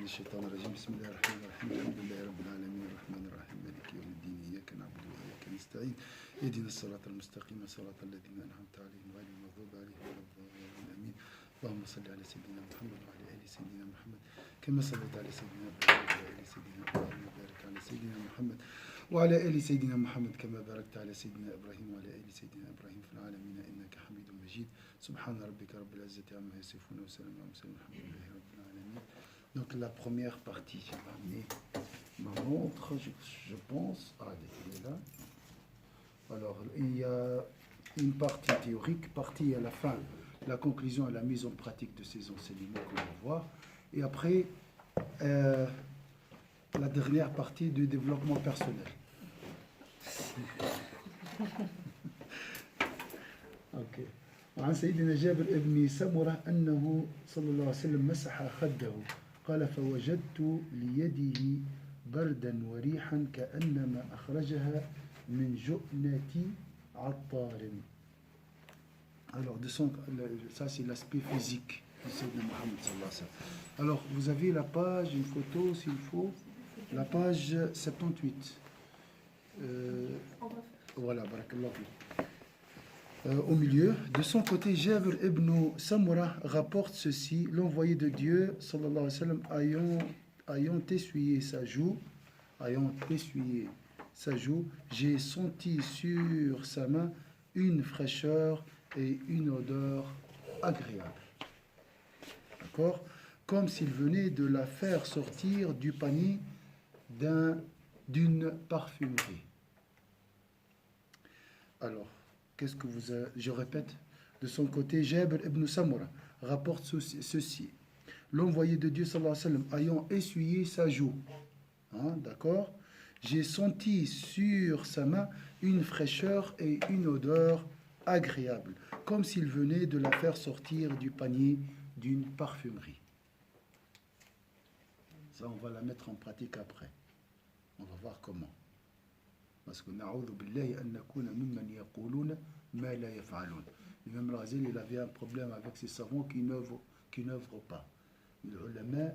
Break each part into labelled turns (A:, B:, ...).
A: من الشيطان الرجيم بسم الله الرحمن الرحيم الحمد لله رب العالمين الرحمن الرحيم مالك يوم الدين إياك نعبد وإياك نستعين اهدنا الصراط المستقيم صراط الذين أنعمت عليهم غير المغضوب عليهم ولا الضالين آمين اللهم صل على سيدنا محمد وعلى آل سيدنا محمد كما صليت على سيدنا إبراهيم وعلى آل سيدنا إبراهيم وبارك على سيدنا محمد وعلى آل سيدنا محمد كما باركت على سيدنا إبراهيم وعلى آل سيدنا إبراهيم في العالمين إنك حميد مجيد سبحان ربك رب العزة عما يصفون وسلام على المرسلين الحمد لله رب العالمين. Donc la première partie, j'ai ramené ma montre, je pense. Ah, elle est là. Alors, il y a une partie théorique, partie à la fin, la conclusion et la mise en pratique de ces enseignements qu'on va voir. Et après, la dernière partie du développement personnel. Ok. وعن سيدنا جابر ابن سمرة أنه صلى الله عليه وسلم مسح خده قال فوجدت ليده بردا وريحا كأنما أخرجها من جؤنة عطار. Alors, ça c'est l'aspect physique de Sayyidina Muhammad sallallahu alayhi wa sallam. Alors, vous avez la page, une photo s'il faut, la page 78. Voilà, barakallahu fi. Au milieu, de son côté, Jabir ibn Samura rapporte ceci, l'envoyé de Dieu, sallallahu alayhi wa sallam, ayant essuyé sa joue, j'ai senti sur sa main une fraîcheur et une odeur agréable. D'accord? Comme s'il venait de la faire sortir du panier d'une parfumerie. Alors, qu'est-ce que je répète, de son côté, Jabir ibn Samura rapporte ceci. L'envoyé de Dieu, sallallahu alayhi wa sallam, ayant essuyé sa joue, d'accord, j'ai senti sur sa main une fraîcheur et une odeur agréable, comme s'il venait de la faire sortir du panier d'une parfumerie. Ça, on va la mettre en pratique après. On va voir comment. Parce que na'udhu billahi an nakuna mimman yaquluna ma la yaf'alun. L'imam Al-Ghazali, il avait un problème avec ses savants qui n'œuvrent pas. Les ulama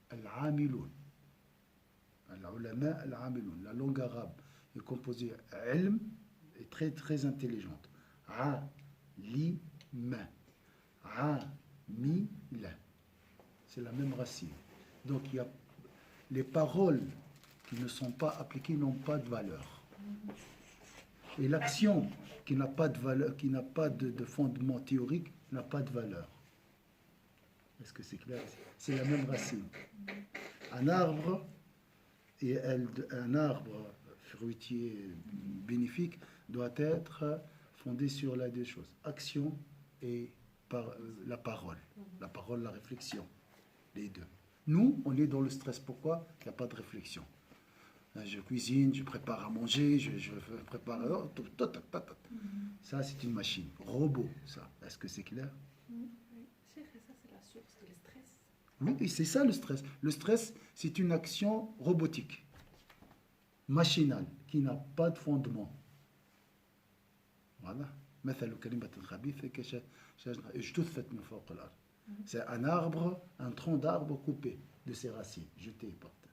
A: al-amilun. La langue arabe est composée ilm est très très intelligente. A-li-ma. A-mi-la. C'est la même racine. Donc il y a les paroles qui ne sont pas appliquées n'ont pas de valeur. Et l'action qui n'a pas de valeur, qui n'a pas de fondement théorique, n'a pas de valeur. Est-ce que c'est clair? C'est la même racine. Un arbre un arbre fruitier bénéfique doit être fondé sur les deux choses, action et la parole, la réflexion, les deux. Nous, on est dans le stress. Pourquoi? Il n'y a pas de réflexion. Je cuisine, je prépare à manger, je prépare... Ça, c'est une machine. Robot, ça. Est-ce que c'est clair?
B: Oui. Ça, c'est la source du stress.
A: Oui, c'est ça le stress. Le stress, c'est une action robotique, machinale, qui n'a pas de fondement. Voilà. C'est un arbre, un tronc d'arbre coupé de ses racines, jeté par terre.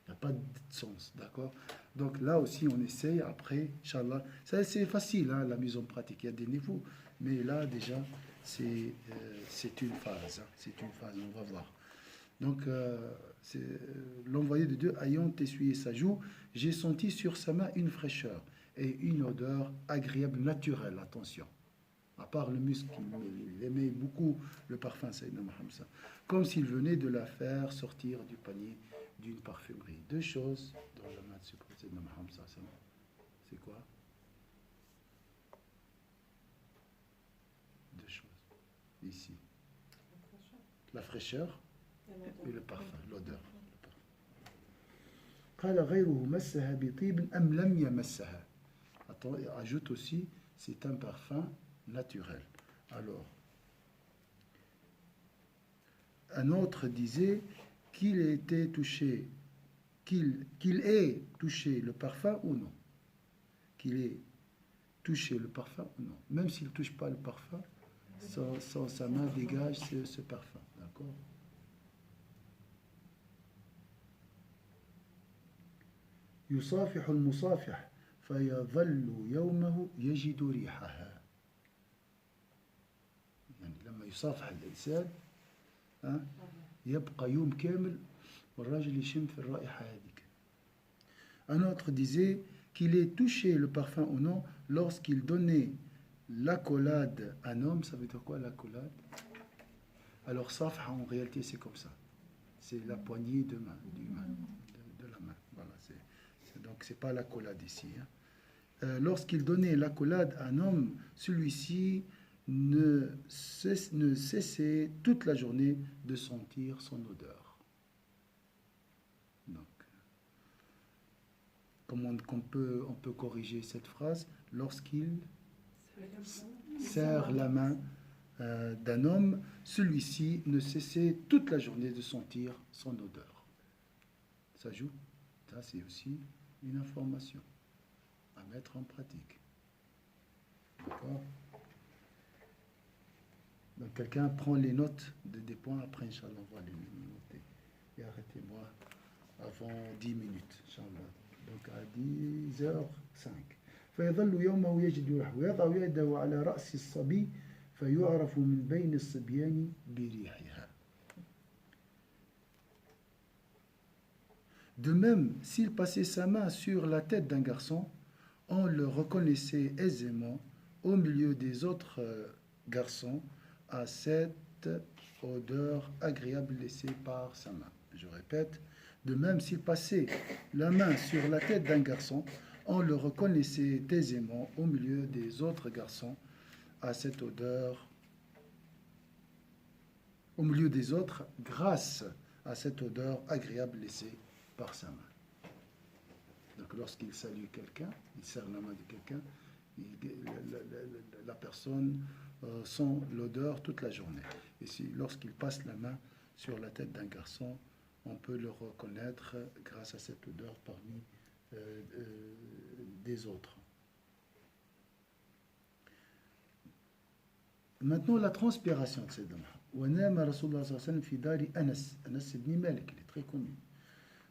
A: Il n'y a pas de sens, d'accord? Donc là aussi, on essaye après, Inch'Allah. Ça, c'est facile, hein, la mise en pratique. Il y a des niveaux, mais là, déjà, c'est une phase. C'est une phase, on va voir. Donc, l'envoyé de Dieu ayant essuyé sa joue, j'ai senti sur sa main une fraîcheur et une odeur agréable, naturelle, attention. À part le muscle, il aimait beaucoup le parfum, Sayyidina Muhammad, comme s'il venait de la faire sortir du panier d'une parfumerie. Deux choses dans la main de Sayyidina Muhammad, c'est quoi? Deux choses. Ici. La fraîcheur et le parfum, l'odeur. قال غيره مسها بطيب أم لم يمسها. Attends, il ajoute aussi, c'est un parfum naturel. Alors, un autre disait qu'il ait touché le parfum ou non. Qu'il ait touché le parfum ou non. Même s'il ne touche pas le parfum, sa main dégage ce parfum. D'accord? يصافح المصافح فيظل يومه يجد ريحها. يعني لما يصافح الإنسان يبقى يوم كامل والراجل يشم في الرائحة هذيك. Un autre disait qu'il ait touché le parfum ou non lorsqu'il donnait l'accolade à un homme. Ça veut dire quoi l'accolade? Alors safha en réalité c'est comme ça. C'est la poignée de main, de la main. Voilà, donc c'est pas l'accolade ici. Lorsqu'il donnait l'accolade à un homme, celui-ci ne cessait toute la journée de sentir son odeur. Donc, comment on peut corriger cette phrase? Lorsqu'il serre la main d'un homme, celui-ci ne cessait toute la journée de sentir son odeur. Ça joue. Ça, c'est aussi une information à mettre en pratique. D'accord? Donc, quelqu'un prend les notes des points, après, Inch'Allah, on va les noter. Et arrêtez-moi avant 10 minutes, Inch'Allah. Donc, à 10h05. فيظل يومه يجد ريحه ويضع يده على رأس الصبي فيعرف من بين الصبيان بريحها. De même, s'il passait sa main sur la tête d'un garçon, on le reconnaissait aisément au milieu des autres garçons à cette odeur agréable laissée par sa main. Je répète, de même, s'il passait la main sur la tête d'un garçon, on le reconnaissait aisément au milieu des autres garçons à cette odeur, au milieu des autres, grâce à cette odeur agréable laissée par sa main. Donc lorsqu'il salue quelqu'un, il serre la main de quelqu'un, la personne sent l'odeur toute la journée. Et lorsqu'il passe la main sur la tête d'un garçon, on peut le reconnaître grâce à cette odeur parmi des autres. Maintenant, la transpiration de ces hommes. ونام رسول الله صلى الله عليه وسلم في دار أنس بن مالك, il est très connu.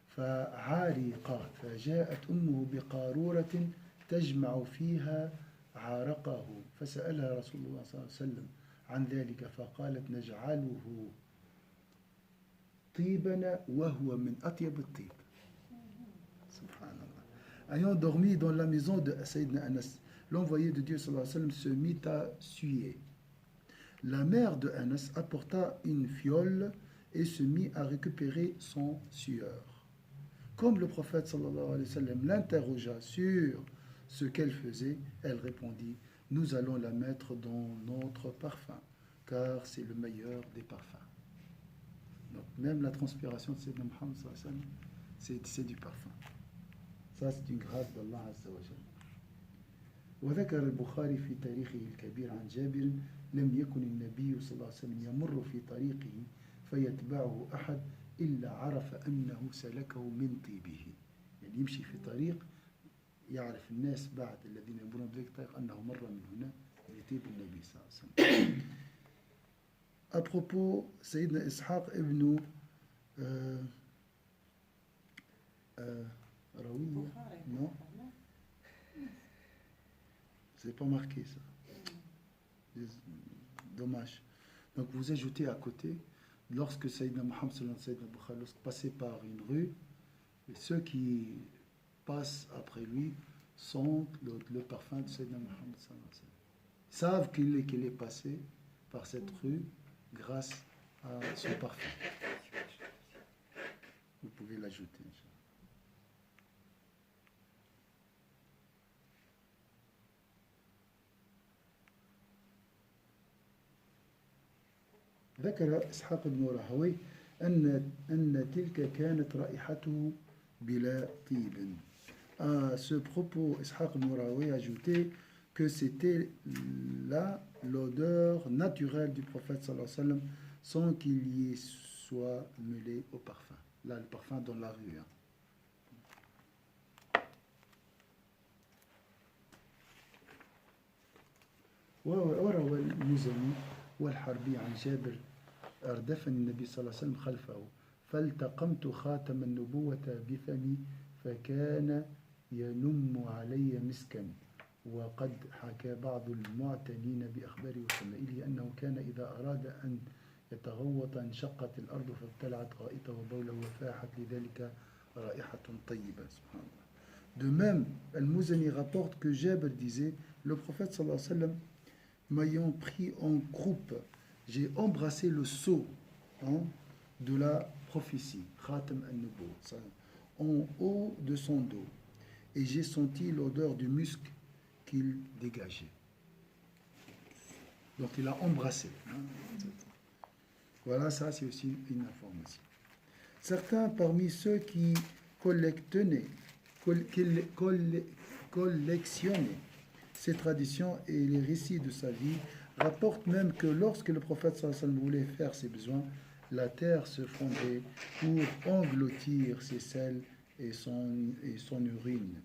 A: فعارق فجاءت أمه بقارورة تجمع فيها عرقه فسألها رسول الله صلى الله عليه وسلم عن ذلك فقالت نجعله طيبنا وهو من أطيب الطيب. سبحان الله. Ayant dormi dans la maison de Sayyidina Anas, l'envoyé de Dieu sallallahu alayhi wa sallam se mit à suer. La mère de Anas apporta une fiole et se mit à récupérer son sueur. Comme le prophète sallallahu alayhi wa sallam l'interrogea sur ce qu'elle faisait, elle répondit: nous allons la mettre dans notre parfum, car c'est le meilleur des parfums. Donc même la transpiration de Sayyidina Muhammad sallallahu alayhi wa sallam, c'est du parfum. Ça, c'est une grâce d'Allah azza wa jalla. وذكر البخاري في تاريخه الكبير عن جابر لم يكن النبي صلى الله عليه وسلم يمر في طريقه فيتبعه أحد إلا عرف أنه سلكه من طيبه. يعني يمشي في طريق يعرف الناس بعد الذين يمرون بذلك الطريق أنه مر من هنا بطيب النبي صلى الله عليه وسلم. À propos, Sayyidina Ishaq ibn Rawiya, non, c'est pas marqué ça. Dommage. Donc vous ajoutez à côté, lorsque Sayyidina Muhammad sallallahu alayhi wa sallam passait par une rue, et ceux qui passent après lui sentent le parfum de Sayyidina Muhammad sallallahu alayhi wa sallam. Savent qu'il est passé par cette rue grâce à son parfum. Vous pouvez l'ajouter. ذكر إسحاق بن راهويه أن تلك كانت رائحته بلا طيب. À ce propos, Ishaq ibn Rahoui a ajouté que c'était là l'odeur naturelle du prophète sallallahu alayhi wa sallam sans qu'il y soit mêlé au parfum. Là, le parfum dans la rue. وروى المزني والحربي عن جابر أردفني النبي صلى الله عليه وسلم خلفه فالتقمت خاتم النبوة بفمي فكان ينم علي مسكا. وقد حكى بعض المعتنين بأخباره وشمائله أنه كان إذا أراد أن يتغوط انشقت الأرض فابتلعت غائطه وبوله وفاحت لذلك رائحة طيبة. سبحان الله. De même, Al-Muzani rapporte que Jabir disait, le prophète sallallahu alayhi wa sallam m'ayant pris en croupe, j'ai embrassé le sceau de la prophétie, Khatam al-Nubuwwah, en haut de son dos, et j'ai senti l'odeur du musc qu'il dégageait. Donc il a embrassé. Voilà, ça c'est aussi une information. Certains parmi ceux qui collectionnaient ces traditions et les récits de sa vie rapportent même que lorsque le prophète sallallahu alayhi wa sallam voulait faire ses besoins, la terre se fondait pour engloutir ses sels et son urine.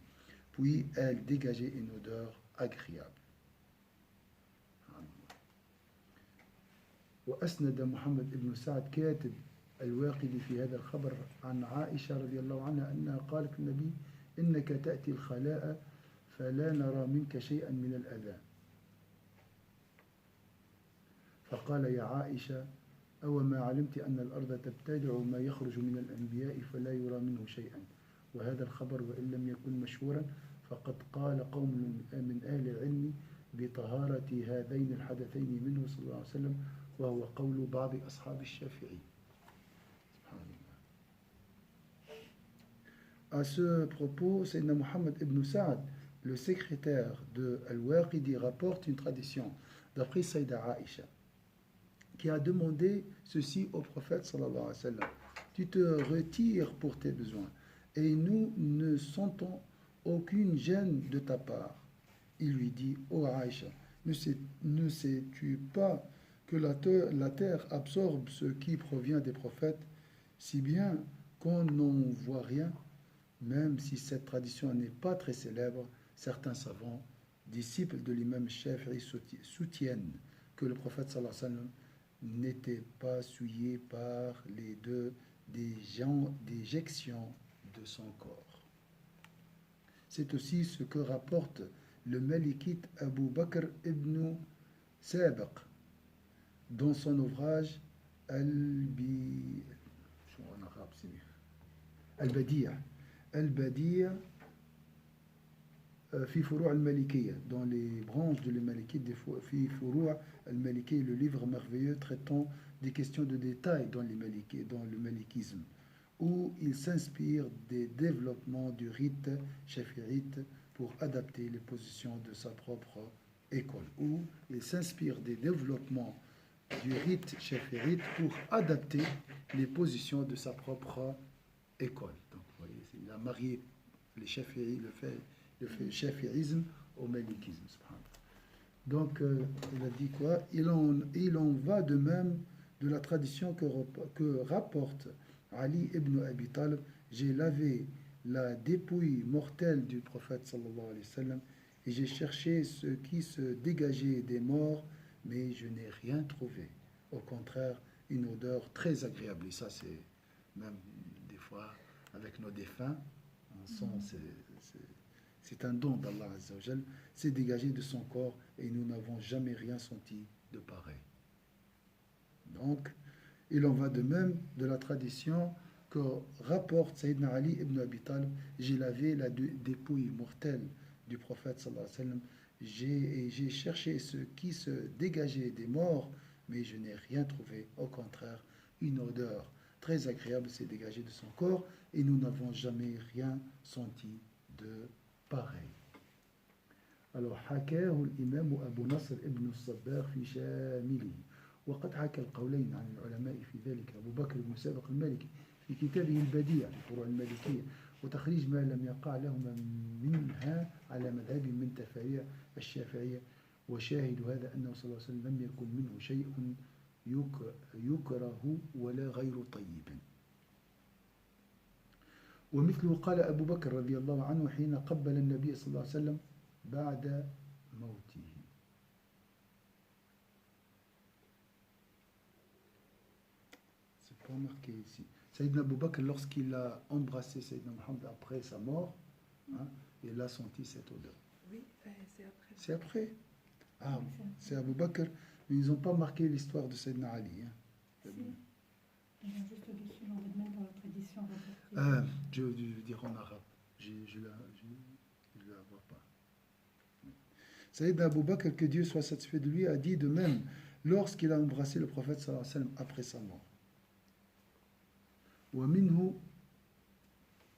A: Puis elle dégageait une odeur agréable. وأسند محمد بن سعد كاتب الواقدي في هذا الخبر عن عائشة رضي الله عنها أنها قالت للنبي إنك تأتي الخلاء فلا نرى منك شيئا من الأذى. فقال يا عائشة أو ما علمت أن الأرض تبتلع ما يخرج من الأنبياء فلا يرى منه شيئا. وهذا الخبر وإن لم يكن مشهورا فقد قال قوم من أهل العلم بطهارة هذين الحدثين منه صلى الله عليه وسلم وهو قول بعض أصحاب الشافعي. À ce propos, Sayyidina Muhammad ibn Sa'ad, le secrétaire de Al-Waqidi, rapporte une tradition d'après Sayyida Aïcha, qui a demandé ceci au prophète sallallahu alayhi wa sallam. Tu te retires pour tes besoins et nous ne sentons aucune gêne de ta part. Il lui dit, ô Aïcha, ne sais-tu pas que la terre absorbe ce qui provient des prophètes, si bien qu'on n'en voit rien? Même si cette tradition n'est pas très célèbre, certains savants, disciples de l'imam Shafi'i, soutiennent que le prophète sallallahu alayhi wa sallam n'était pas souillé par les deux déjections de son corps. C'est aussi ce que rapporte le Malikite Abu Bakr ibn Sabiq dans son ouvrage Al-Badi' fi Furu' al-Malikiyya, dans les branches de l'Malikite, fi Furu' al-Malikiyya, le livre merveilleux traitant des questions de détail dans le malikisme, où il s'inspire des développements du rite shafi'ite pour adapter les positions de sa propre école, où il s'inspire des développements du rite shafi'ite pour adapter les positions de sa propre école. Donc, vous voyez, il a marié les shafi'i, le shafi'isme au malikisme. Donc, il a dit quoi? Il en va de même de la tradition que rapporte Ali ibn Abi Talib. J'ai lavé la dépouille mortelle du prophète sallallahu alayhi wa sallam et j'ai cherché ce qui se dégageait des morts, mais je n'ai rien trouvé. Au contraire, une odeur très agréable. Et ça, c'est même des fois avec nos défunts, on sent, c'est un don d'Allah Azza wa Jal, c'est dégagé de son corps et nous n'avons jamais rien senti de pareil. Donc, il en va de même de la tradition que rapporte Sayyidina Ali ibn Abi Talib. J'ai lavé la dépouille mortelle du prophète sallallahu alayhi wa sallam, j'ai cherché ce qui se dégageait des morts, mais je n'ai rien trouvé. Au contraire, une odeur très agréable s'est dégagée de son corps et nous n'avons jamais rien senti de pareil. Alors, حكاه الإمام أبو نصر ابن الصباغ في شامله. وقد حكى القولين عن العلماء في ذلك أبو بكر بن سابق المالكي في كتابه البديع في فروع المالكية وتخريج ما لم يقع لهما منها على مذهب من تفاريع الشافعية. وشاهد هذا أنه صلى الله عليه وسلم لم يكن منه شيء يكره ولا غير طيب. ومثله قال أبو بكر رضي الله عنه حين قبل النبي صلى الله عليه وسلم بعد موته. C'est pas marqué ici. Sayyidina Abu Bakr, lorsqu'il a embrassé Sayyidina Mohammed après sa mort, hein, il a senti cette odeur.
B: Oui, c'est après.
A: C'est après. Ah, c'est Abu Bakr. Mais ils n'ont pas marqué l'histoire de Sayyidina Ali. Hein.
C: Si. Ils ont juste dessus, on va même dans la tradition rapportée.
A: Je veux dire en arabe. Je ne la vois pas. Sayyidina Abu Bakr, que Dieu soit satisfait de lui, a dit de même lorsqu'il a embrassé le prophète sallallahu alayhi wa sallam après sa mort. ومنه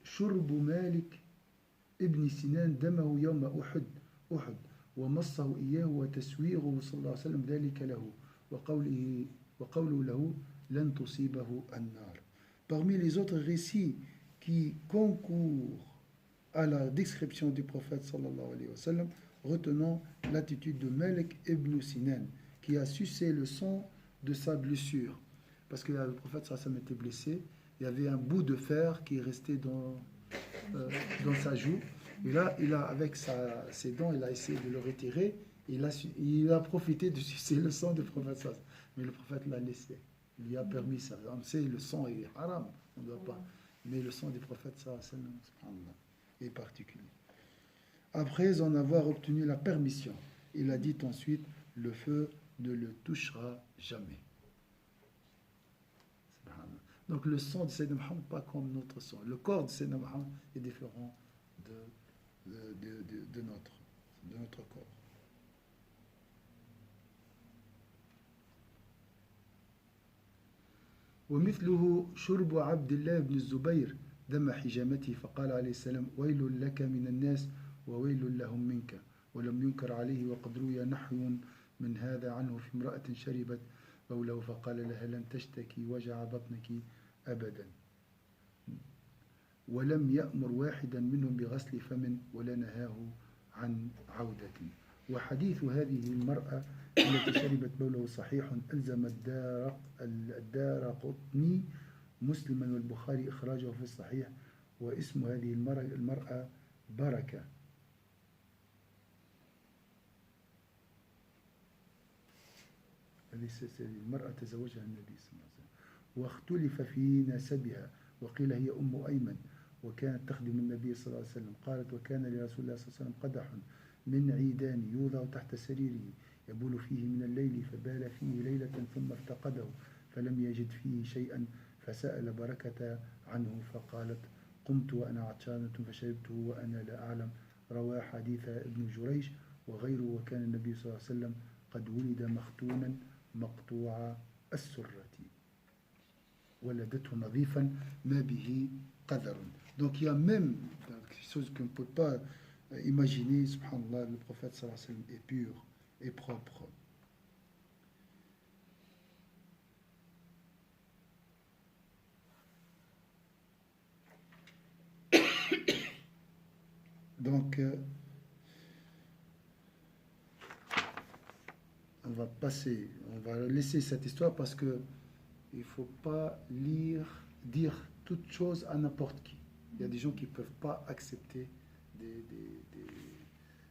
A: شرب مالك ابن سنان دمه يوم أحد ومصه إياه وتسويغه صلى الله عليه وسلم ذلك له وقوله له لن تصيبه النار. Parmi les autres récits qui concourent à la description du prophète sallallahu alayhi wa sallam, retenons l'attitude de Malik ibn Sinan qui a sucé le sang de sa blessure. Parce que le prophète sallallahu alayhi wa sallam était blessé, il y avait un bout de fer qui est resté dans sa joue. Et là, avec ses dents, il a essayé de le retirer. Il a profité de sucer le sang du prophète sallallahu alayhi wa sallam. Mais le prophète l'a laissé. Il lui a permis ça. On sait, le sang est haram, on ne doit pas. Mais le sang du prophète sallallahu alayhi wa sallam est particulier. Après en avoir obtenu la permission, il a dit ensuite, le feu ne le touchera jamais. Donc le sang de Sayyidina Muhammad, pas comme notre sang. Le corps de Sayyidina Muhammad est différent de notre corps. ومثله شرب عبد الله بن الزبير دم حجامته فقال عليه السلام ويل لك من الناس وويل لهم منك ولم ينكر عليه وقد روي نحو من هذا عنه في امرأة شربت بوله فقال لها لن تشتكي وجع بطنك أبدا ولم يأمر واحدا منهم بغسل فم ولا نهاه عن عودة. وحديث هذه المرأة التي شربت بوله صحيح ألزم الدارقطني مسلما والبخاري إخراجه في الصحيح واسم هذه المرأة بركة. هذه المرأة تزوجها النبي صلى الله عليه وسلم واختلف في نسبها وقيل هي أم أيمن وكانت تخدم النبي صلى الله عليه وسلم. قالت وكان لرسول الله صلى الله عليه وسلم قدح من عيدان يوضع تحت سريره يبول فيه من الليل فبال فيه ليلة ثم افتقده فلم يجد فيه شيئا فسأل بركة عنه فقالت قمت وأنا عطشانة فشربته وأنا لا أعلم. روى حديث ابن جريج وغيره. وكان النبي صلى الله عليه وسلم قد ولد مختونا مقطوع السرة ولدته نظيفا ما به قذر. Donc il y a même quelque chose qu'on ne peut pas imaginer, subhanallah, le prophète sallallahu alayhi wa sallam est pur et propre. Donc on va laisser cette histoire parce que il ne faut pas dire toute chose à n'importe qui. Il y a des gens qui ne peuvent pas accepter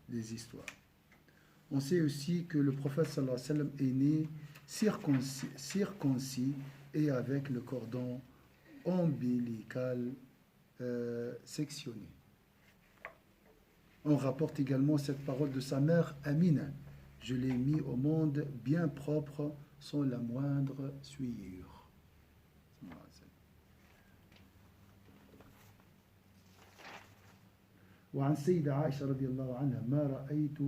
A: des histoires. On sait aussi que le prophète sallallahu alayhi wa sallam est né circoncis et avec le cordon ombilical sectionné. On rapporte également cette parole de sa mère Amina. Je l'ai mis au monde bien propre, sans la moindre souillure. وعن سيدة عائشة رضي الله عنها ما رأيت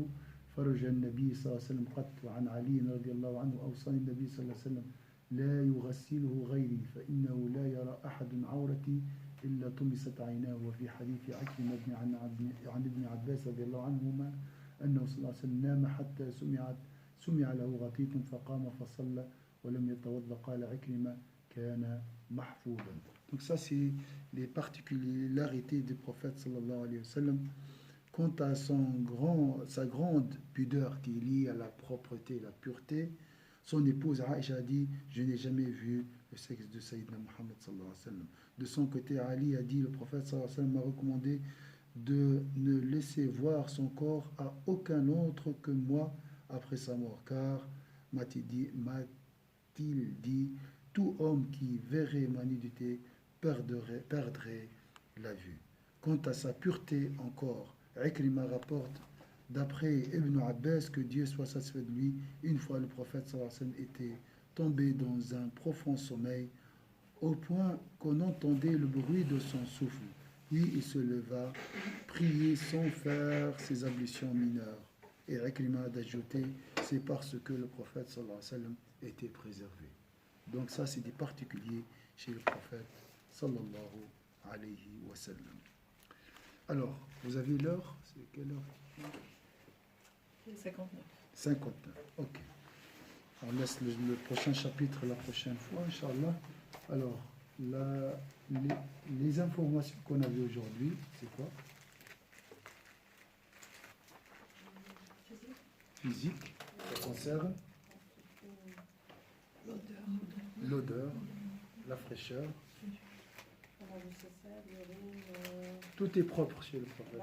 A: فرج النبي صلى الله عليه وسلم قط. وعن علي رضي الله عنه أوصاني النبي صلى الله عليه وسلم لا يغسله غيري فإنه لا يرى أحد عورتي إلا طمست عيناه. وفي حديث عكرمة عن ابن عباس رضي الله عنهما أنه صلى الله عليه وسلم نام حتى سمع له غطيط فقام فصلى ولم يتوضأ. قال عكرمة كان محفوظا. Donc ça c'est les particularités du prophète sallallahu alayhi wa sallam. Quant à sa grande pudeur qui est liée à la propreté, la pureté, son épouse Aïcha a dit je n'ai jamais vu le sexe de Sayyidina Muhammad sallallahu alayhi wa sallam. De son côté, Ali a dit le prophète sallallahu alayhi wa sallam m'a recommandé de ne laisser voir son corps à aucun autre que moi après sa mort, car m'a-t-il dit tout homme qui verrait ma nudité perdrait la vue. Quant à sa pureté encore, Ikrima rapporte d'après Ibn Abbas que Dieu soit satisfait de lui, une fois le prophète sallallahu alayhi wa sallam était tombé dans un profond sommeil au point qu'on entendait le bruit de son souffle. Puis il se leva, priait sans faire ses ablutions mineures. Et Ikrima d'ajouter, c'est parce que le prophète sallallahu alayhi wa sallam était préservé. Donc ça, c'est des particuliers chez le prophète sallallahu alayhi wa sallam. Alors, vous avez l'heure? C'est quelle heure?
B: 59.
A: 59, ok. On laisse le prochain chapitre la prochaine fois, Inch'Allah. Alors, les informations qu'on a vues aujourd'hui, c'est quoi? Physique, ça concerne l'odeur, la fraîcheur. Tout est propre chez le prophète.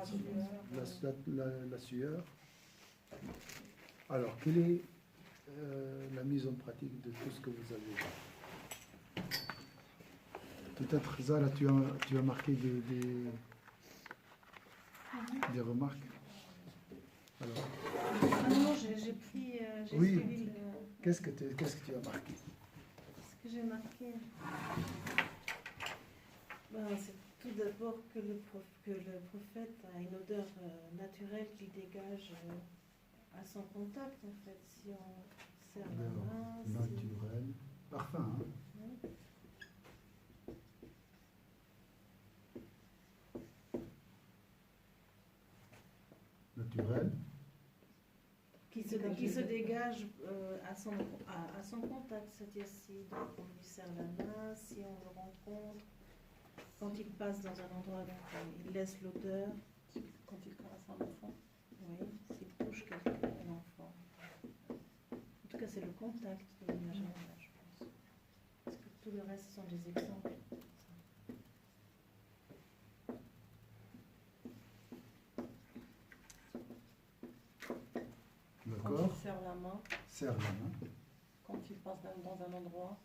A: La sueur. Alors, quelle est la mise en pratique de tout ce que vous avez vu? Peut-être, Zara, tu as marqué des remarques. Alors,
D: non, j'ai pris. J'ai
A: oui.
D: suivi le.
A: Qu'est-ce que tu as marqué?
D: Ce que j'ai marqué. C'est tout d'abord que le prophète a une odeur naturelle qui dégage à son contact, en fait. Si on serre la main.
A: Naturel. Parfum, hein?
D: Oui.
A: Naturel.
D: Qui se dégage à son contact, c'est-à-dire si donc, on lui serre la main, si on le rencontre, quand il passe dans un endroit, donc, il laisse l'odeur.
B: Quand il caresse un enfant.
D: Oui, s'il touche un enfant. En tout cas, c'est le contact de l'image générale, je pense. Parce que tout le reste sont des exemples.
B: Quand
A: D'accord.
B: il serre la main,
A: Serre la main.
B: quand il passe dans un endroit.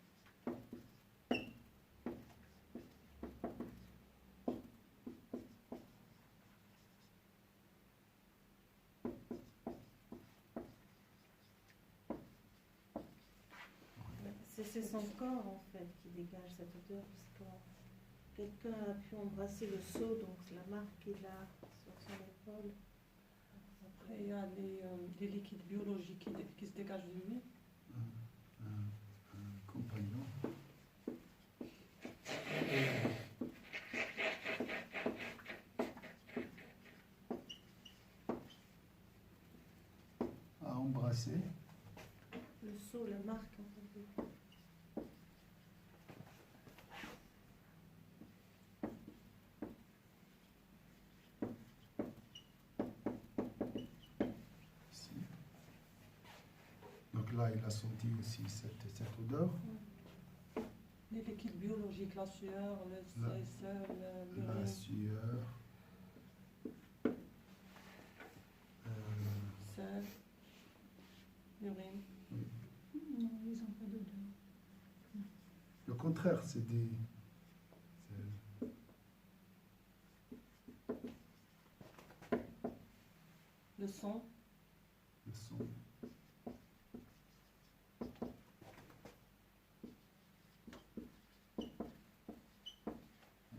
D: C'est son corps, en fait, qui dégage cette odeur. Parce que quelqu'un a pu embrasser le seau, donc la marque qu'il a sur son épaule.
B: Après, il y a les liquides biologiques qui se dégagent de lui.
A: Un compagnon. À embrasser.
D: Le seau, la marque, en fait.
A: Ici. Donc là, il a senti aussi cette odeur.
B: Les liquides biologiques, la sueur, le sel,
A: La
B: l'urine,
A: sueur.
B: sel, l'urine.
C: Non, ils n'ont pas d'odeur.
A: Le contraire, c'est des.
B: Le sang,
A: Le son.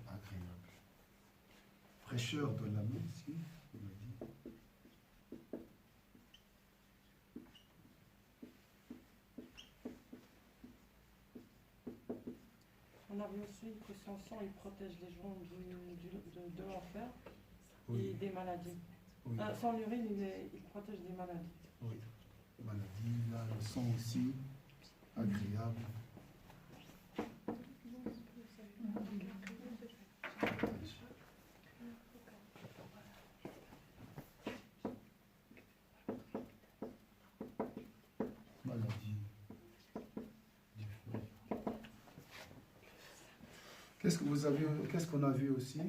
A: Agréable. Fraîcheur de la main ici, on a dit.
B: on a vu aussi que son sang il protège les gens de l'enfer
A: Oui.
B: et des maladies.
A: Oui.
B: Son urine, il protège des maladies.
A: Oui. Maladie, là, le son aussi, agréable. Maladie du feu. Qu'est-ce qu'on a vu aussi?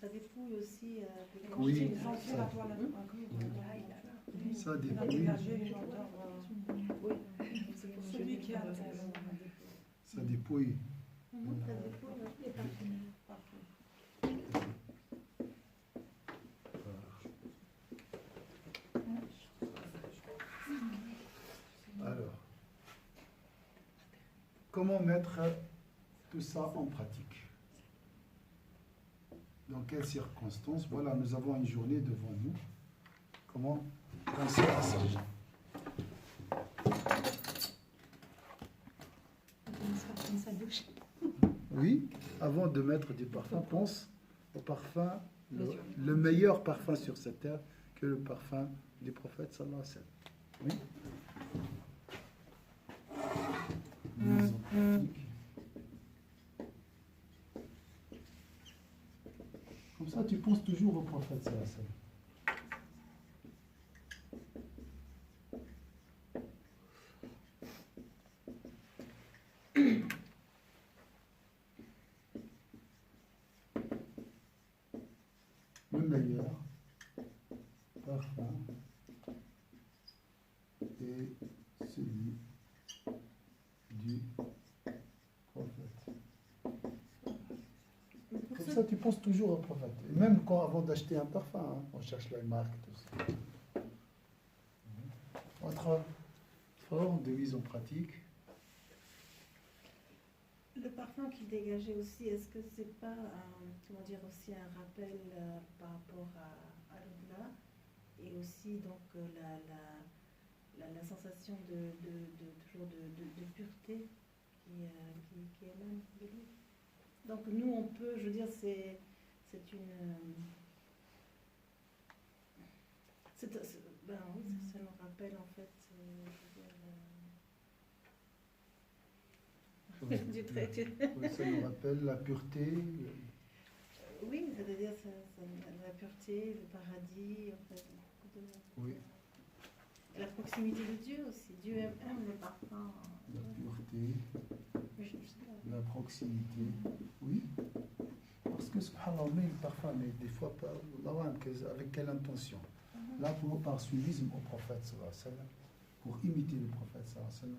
D: Ça dépouille aussi.
A: Oui.
B: Ils ont fait la toilette.
A: Ça
B: Il a
A: dépouille.
B: dégagé une odeur.
D: Oui.
B: Celui qui a
A: Ça dépouille.
D: Ça dépend, ouais.
C: Les parfumés.
A: Alors, comment mettre tout ça en pratique? Dans quelles circonstances? Voilà, nous avons une journée devant nous. Comment penser à ça?
C: Dans sa douche.
A: Oui, avant de mettre du parfum, pense au parfum, le meilleur parfum sur cette terre que le parfum du prophète sallallahu alayhi wa sallam. Oui. Mise en pratique. Comme ça, tu penses toujours au prophète sallallahu alayhi wa sallam. Le meilleur parfum est celui du prophète. Comme ça, tu penses toujours au prophète. Et même quand, avant d'acheter un parfum, hein, on cherche la marque, tout ça. Autre forme de mise en pratique.
D: Le parfum qu'il dégageait aussi, est-ce que c'est pas comment dire, aussi un rappel par rapport à l'au-delà et aussi donc la sensation toujours de pureté qui émane de lui. Donc nous on peut, je veux dire, c'est une ben oui, ça nous rappelle en fait, je veux dire,
A: Oui, ça nous rappelle la pureté.
D: oui, c'est-à-dire la pureté, le paradis, en fait.
A: Oui.
D: Et la proximité de Dieu aussi. Dieu aime le parfum.
A: La pureté,
D: Mais je sais pas.
A: la proximité. Oui. Parce que, subhanallah, on met le parfum, mais des fois, pas, avec quelle intention? Là, par suivisme au prophète, sallallahu alayhi wa sallam, pour imiter le prophète, sallallahu alayhi wa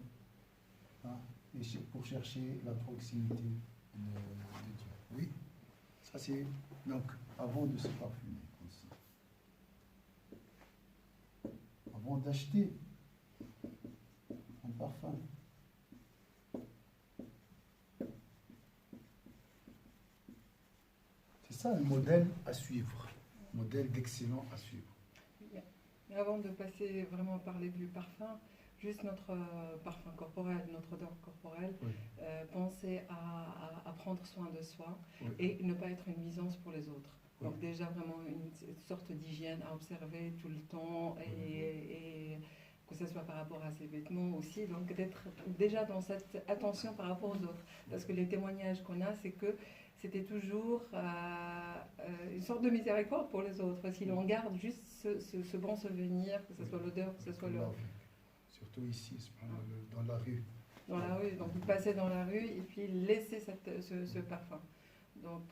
A: sallam. Hein? Et pour chercher la proximité de Dieu. Oui, ça c'est donc avant de se parfumer, comme ça. Avant d'acheter un parfum. C'est ça le modèle à suivre, modèle d'excellent à suivre.
E: Mais avant de passer vraiment à parler du parfum, juste notre parfum corporel, notre odeur corporelle,
A: Oui.
E: penser à prendre soin de soi
A: Oui.
E: et ne pas être une nuisance pour les autres.
A: Oui.
E: Donc déjà vraiment une sorte d'hygiène à observer tout le temps et que ce soit par rapport à ses vêtements aussi, donc d'être déjà dans cette attention par rapport aux autres. Parce que les témoignages qu'on a, c'est que c'était toujours une sorte de miséricorde pour les autres, parce qu'on garde juste ce bon souvenir, que ce soit l'odeur, que ce soit le...
A: Surtout ici, dans la rue.
E: Dans la rue, donc passer dans la rue et puis laisser ce parfum. Donc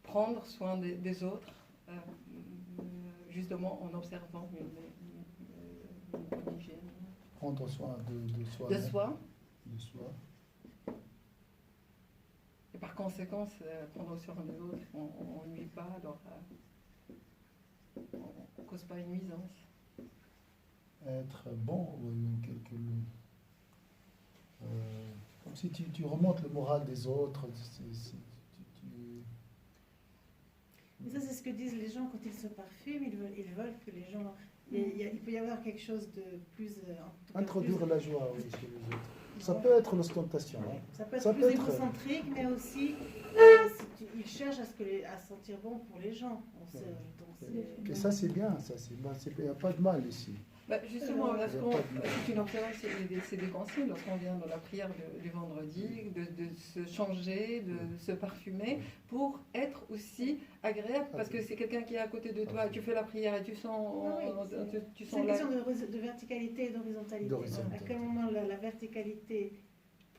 E: prendre soin des autres, justement en observant une bonne hygiène.
A: Prendre soin de soi.
E: De soi.
A: De soi.
E: Et par conséquent, prendre soin des autres, on ne nuit pas, alors on ne cause pas une nuisance.
A: Être bon, comme si tu remontes le moral des autres.
D: Mais ça, c'est ce que disent les gens quand ils se parfument. Ils veulent que les gens... Il peut y avoir quelque chose de plus... en tout cas,
A: Introduire
D: plus-
A: la joie, oui, chez les autres. Ça peut être l'ostentation. Hein.
D: Ça peut être
A: Ça
D: plus
A: peut être-
D: égocentrique, mais aussi, ils cherchent à se sentir bon pour les gens.
A: Et ça, c'est bien. Il n'y a pas de mal ici.
E: Bah, justement,
A: Il y a pas de mal.
E: c'est une observation, c'est des consignes lorsqu'on vient dans la prière du vendredi, de se changer, de se parfumer, pour être aussi agréable, parce que c'est quelqu'un qui est à côté de toi, tu fais la prière et tu sens,
D: C'est une question de verticalité et d'horizontalité. À quel moment la verticalité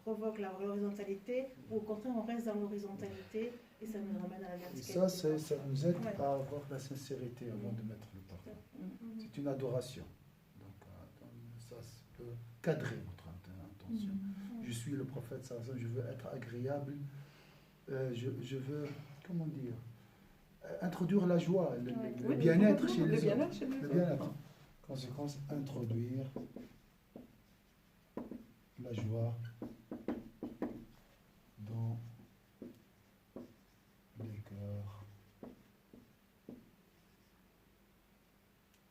D: provoque l'horizontalité, ou au contraire on reste dans l'horizontalité et ça nous ramène à la
A: Et
D: verticalité.
A: ça nous aide
D: Ouais.
A: à avoir la sincérité avant de mettre le parfum.
D: Mhm.
A: C'est une adoration. Donc, ça peut cadrer votre intention. Je suis le prophète, je veux être agréable, je veux, comment dire, introduire la joie, le
E: Oui,
A: bien-être chez
E: le
A: les
E: bien-être
A: autres.
E: chez les
A: Le
E: autres.
A: bien-être. Conséquence, introduire la joie dans les cœurs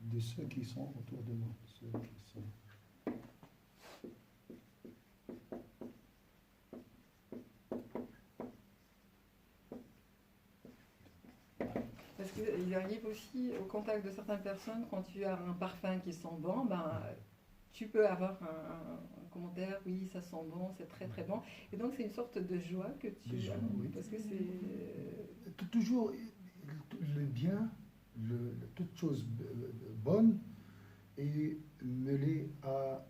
A: de ceux qui sont autour de moi, ceux qui sont.
E: Parce qu'il arrive aussi au contact de certaines personnes, quand tu as un parfum qui sent bon, ben, tu peux avoir un commentaire, oui, ça sent bon, c'est très très bon. Et donc c'est une sorte de joie que tu
A: De joie,
E: as,
A: oui.
E: parce que c'est...
A: Toujours le bien, toute chose bonne est mêlée à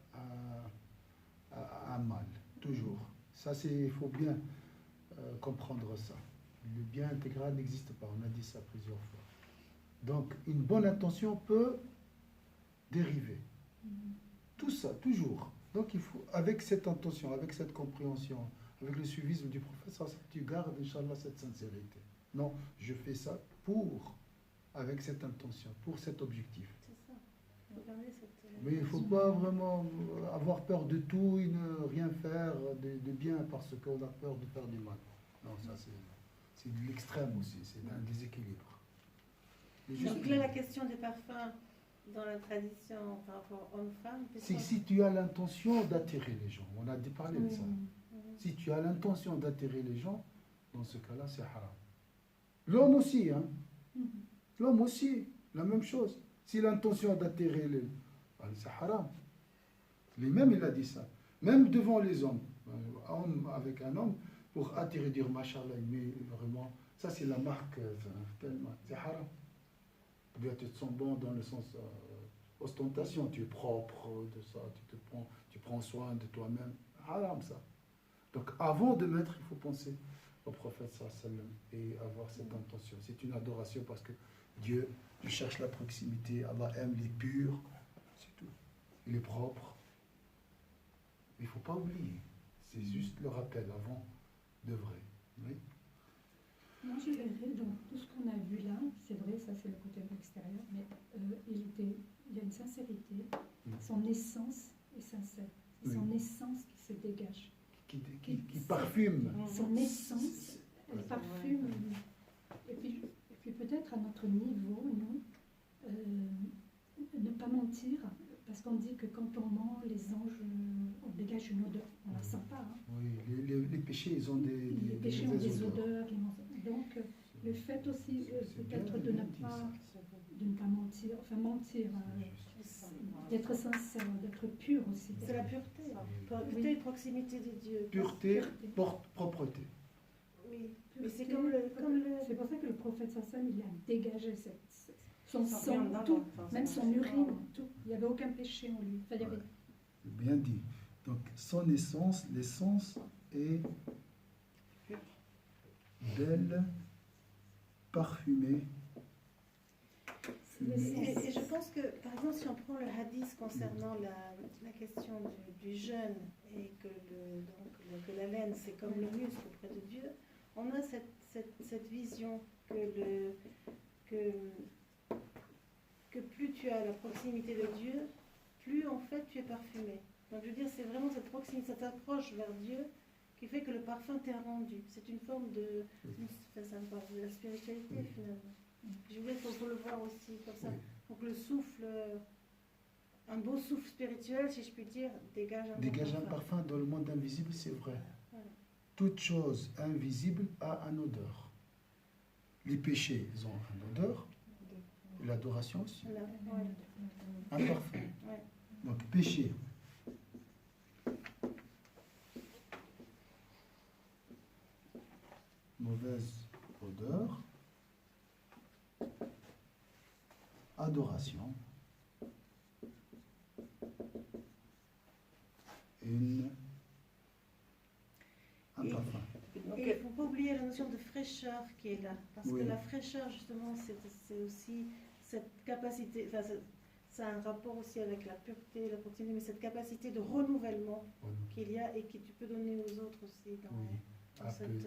A: un mal, toujours. Ça, il faut bien comprendre ça. Le bien intégral n'existe pas, on a dit ça plusieurs fois. Donc, une bonne intention peut dériver. Tout ça, toujours. Donc, il faut, avec cette intention, avec cette compréhension, avec le suivisme du professeur, tu gardes, Inch'Allah, cette sincérité. Non, je fais ça avec cette intention, pour cet objectif.
D: C'est ça. Regardez cette...
A: Mais il ne faut pas vraiment avoir peur de tout et ne rien faire de bien parce qu'on a peur de faire du mal. Non, ça c'est de l'extrême aussi, c'est un déséquilibre. Et juste-
D: Donc là, la question des parfums dans la tradition par rapport homme-femme,
A: si tu as l'intention d'attirer les gens, on a parlé de ça. Si tu as l'intention d'attirer les gens, dans ce cas-là, c'est haram. L'homme aussi, hein. L'homme aussi, la même chose. Si l'intention d'attirer les... c'est haram. Lui-même, il a dit ça. Même devant les hommes, homme avec un homme, pour attirer, dire, machallah, mais vraiment, ça c'est la marque, tellement, c'est haram. Bien, tu te sens bon dans le sens ostentation, tu es propre de ça, tu prends soin de toi-même. Haram, ça. Donc, avant de mettre, il faut penser au prophète sallallahu alayhi wa sallam et avoir cette intention. C'est une adoration parce que Dieu, tu cherches la proximité, Allah aime les purs, c'est tout. Il est propre. Il ne faut pas oublier. C'est juste le rappel avant de vrai. Oui.
C: Moi, je verrais dans tout ce qu'on a vu là, c'est vrai, ça c'est le côté extérieur, mais il y a une sincérité, son essence est sincère, c'est son essence qui se dégage.
A: Qui parfume.
C: Son essence, elle parfume. Et puis peut-être à notre niveau, nous, ne pas mentir, parce qu'on dit que quand on ment, les anges, on dégage une odeur, on ne la sent pas. Hein.
A: Oui, les péchés, ils ont
C: Les péchés ont
A: mauvaises
C: des odeurs. Donc le fait aussi peut-être de ne pas mentir, enfin mentir, d'être sincère, d'être pur aussi.
D: C'est la pureté. Pureté et proximité de Dieu.
A: Pureté, propreté.
D: Oui, mais c'est comme le...
C: C'est pour ça que le prophète Sassan, il a dégagé son
B: Sans
C: sang,
B: rien d'avoir,
C: tout,
B: enfin,
C: même
B: c'est
C: son
B: pas-
C: urine, tout. Il n'y avait aucun péché en lui. Enfin, il y avait-
A: Bien dit. Donc, son essence, l'essence est belle, parfumée.
D: Et je pense que, par exemple, si on prend le hadith concernant la question du jeûne et que la laine, c'est comme le muscle auprès de Dieu, on a cette vision que plus tu as la proximité de Dieu, plus en fait tu es parfumé. Donc je veux dire, c'est vraiment cette proximité, cette approche vers Dieu qui fait que le parfum t'est rendu. C'est une forme de la spiritualité finalement. Je veux dire, il faut le voir aussi comme ça. Donc le souffle, un beau souffle spirituel, si je puis dire, dégage un
A: Dégage un
D: bon
A: parfum dans le monde invisible, c'est vrai.
D: Voilà.
A: Toute chose invisible a un odeur. Les péchés, ils ont une odeur. Et l'adoration aussi.
D: Voilà. Ouais.
A: Un parfum.
D: Ouais.
A: Donc, péché. Mauvaise odeur. Adoration. Une
D: notion de fraîcheur qui est là. Parce
A: Oui.
D: que la fraîcheur, justement, c'est aussi cette capacité, enfin, ça a un rapport aussi avec la pureté, la continuité, mais cette capacité de renouvellement qu'il y a et que tu peux donner aux autres aussi.
A: Oui.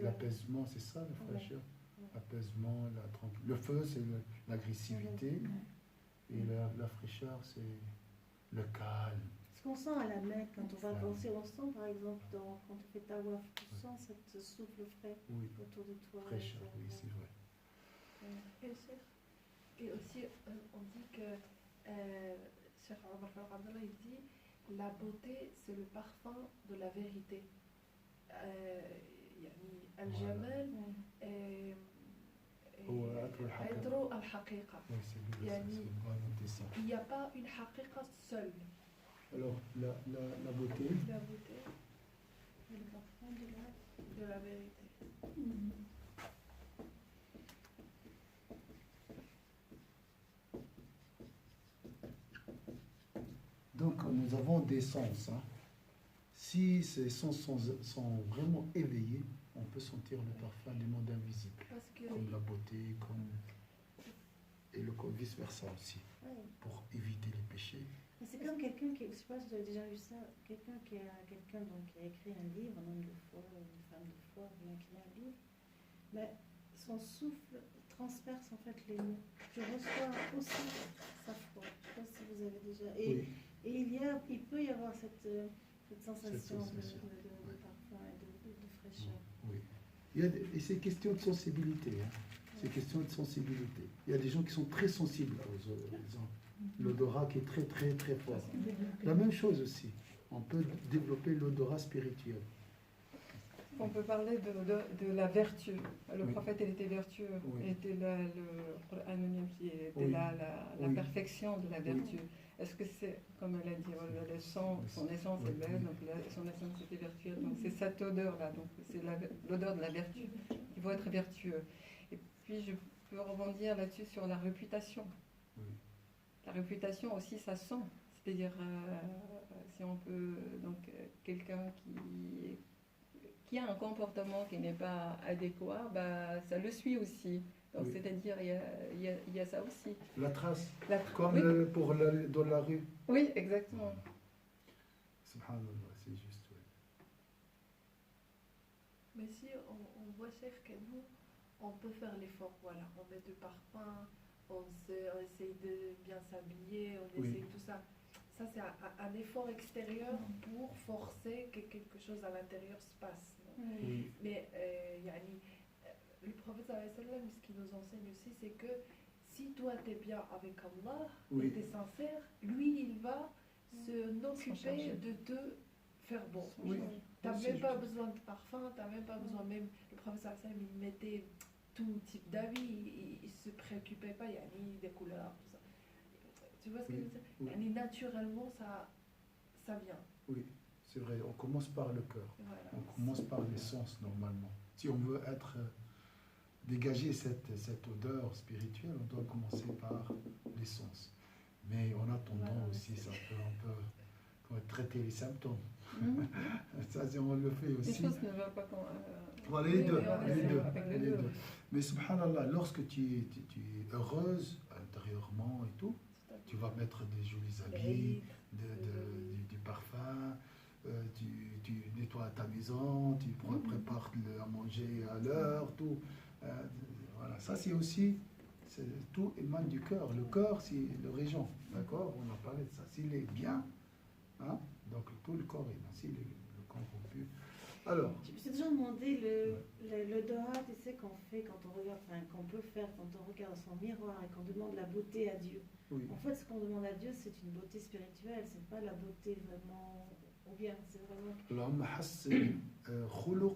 A: L'apaisement, c'est ça, la fraîcheur. Apaisement, le feu, c'est l'agressivité. Et la fraîcheur, c'est le calme.
D: Ce qu'on sent à la Mecque, quand on va danser, on sent par exemple quand on fait tawaf, tu sens ce souffle frais autour de toi.
A: Fraîcheur, oui, c'est vrai.
F: Et aussi, on dit que Cheikh Omar Farouk Abdallah, il dit la beauté, c'est le parfum de la vérité. يعني الجمال عطر الحقيقة. Il n'y a pas une haqiqa seule.
A: Alors, la beauté.
F: La beauté, c'est le parfum de la vérité.
A: Donc, nous avons des sens. Hein. Si ces sens sont vraiment éveillés, on peut sentir le parfum du monde invisible, comme la beauté, et le vice-versa aussi, pour éviter les péchés.
D: C'est comme quelqu'un qui, je ne sais pas si vous avez déjà vu ça, quelqu'un qui a écrit un livre, un homme de foi, une femme de foi, qui a écrit un livre, mais son souffle transperce en fait les mots. Tu reçois aussi sa foi. Je ne sais pas si vous avez déjà... Et il peut y avoir cette sensation de parfum et de fraîcheur.
A: Oui. Et c'est question de sensibilité. Hein. C'est question de sensibilité. Il y a des gens qui sont très sensibles aux l'odorat qui est très très très fort. La même chose aussi. On peut développer l'odorat spirituel.
E: On peut parler de la vertu. Le prophète, il était vertueux. Il était le Coran qui était la perfection de la vertu. Est-ce que c'est, comme elle a dit, son essence est belle, donc son essence était vertueuse. Donc c'est cette odeur-là, donc c'est l'odeur de la vertu. Il faut être vertueux. Et puis je peux rebondir là-dessus sur la réputation. La réputation aussi, ça sent. C'est-à-dire, si on peut, donc quelqu'un qui a un comportement qui n'est pas adéquat, bah, ça le suit aussi. Donc, c'est-à-dire, il y a ça aussi.
A: La trace, comme dans la rue.
E: Oui, exactement.
A: Subhanallah, c'est juste.
F: Mais si on voit, chef, que nous, on peut faire l'effort, voilà. On met du parfum, on essaye de bien s'habiller, on essaye tout ça. Ça, c'est un effort extérieur pour forcer que quelque chose à l'intérieur se passe. Mais le prophète, ce qu'il nous enseigne aussi, c'est que si toi, tu es bien avec Allah, et tu es sincère, lui, il va s'occuper de te faire bon. Tu n'as même pas besoin de parfum, tu n'as même pas besoin, même le prophète, il mettait tout type d'avis, il ne se préoccupait pas, il y a ni des couleurs, tout ça. Tu vois ce que je veux dire? Naturellement, ça vient.
A: Oui, c'est vrai, on commence par le cœur,
F: voilà.
A: On commence par les sens normalement. Si on veut dégager cette odeur spirituelle, on doit commencer par les sens. Mais en attendant aussi, on peut traiter les symptômes. Ça, on le fait aussi.
E: Les choses ne vont pas
A: Voilà, les deux. Mais subhanallah, lorsque tu es heureuse intérieurement et tout, tu vas mettre des jolis habits, du parfum, tu nettoies ta maison, tu prépares à manger à l'heure, tout. Voilà, ça c'est aussi, tout émane du cœur. Le cœur, c'est le régent, d'accord? On a parlé de ça. S'il est bien, hein, donc tout le corps est bien. Si le corps rompu. Alors.
D: Je me suis toujours demandé l'odorat, tu sais, qu'on fait quand on regarde, enfin, qu'on peut faire quand on regarde son miroir et qu'on demande la beauté à Dieu. En fait, ce qu'on demande à Dieu, c'est une beauté spirituelle, c'est pas la beauté vraiment, ou bien c'est vraiment.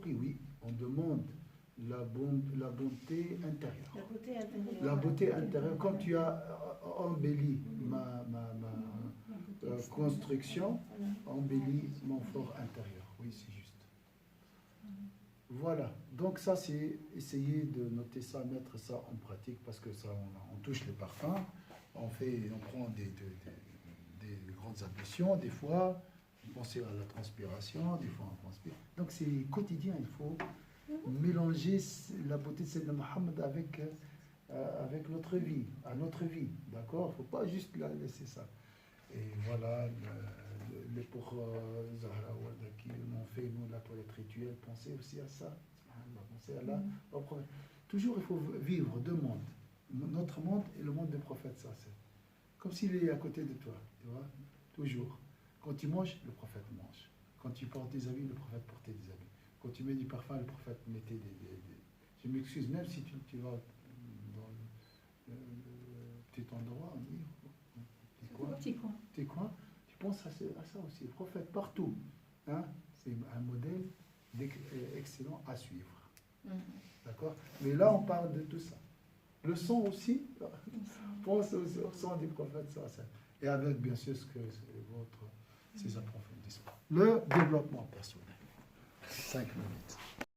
A: Oui, on demande la bonté intérieure.
D: La beauté intérieure.
A: La beauté intérieure. Quand tu as embelli ma construction, embelli mon fort intérieur. Oui, c'est juste. Voilà. Donc ça, c'est essayer de noter ça, mettre ça en pratique, parce que ça, on touche les parfums, on prend des grandes ablutions, des fois, penser à la transpiration, des fois on transpire. Donc c'est quotidien, il faut mélanger la beauté de Sayyidina Mohammed avec notre vie, à notre vie, d'accord? Il ne faut pas juste la laisser ça. Et voilà, pour Zahra Ouada qui m'ont fait, nous, la toilette rituelle, pensez aussi à ça. Pensez à là. Toujours, il faut vivre deux mondes. Notre monde et le monde des prophètes, ça, c'est comme s'il est à côté de toi, tu vois, toujours. Quand tu manges, le prophète mange. Quand tu portes des habits, le prophète portait des habits. Quand tu mets du parfum, le prophète mettait Je m'excuse, même si tu vas dans le petit endroit, petit coin, tu penses à ça aussi. Le prophète, partout. Hein, c'est un modèle excellent à suivre. D'accord? Mais là, on parle de tout ça. Le son aussi, pense au son du prophète, ça. Et avec, bien sûr, ces approfondissements. Le développement personnel. 5 minutes.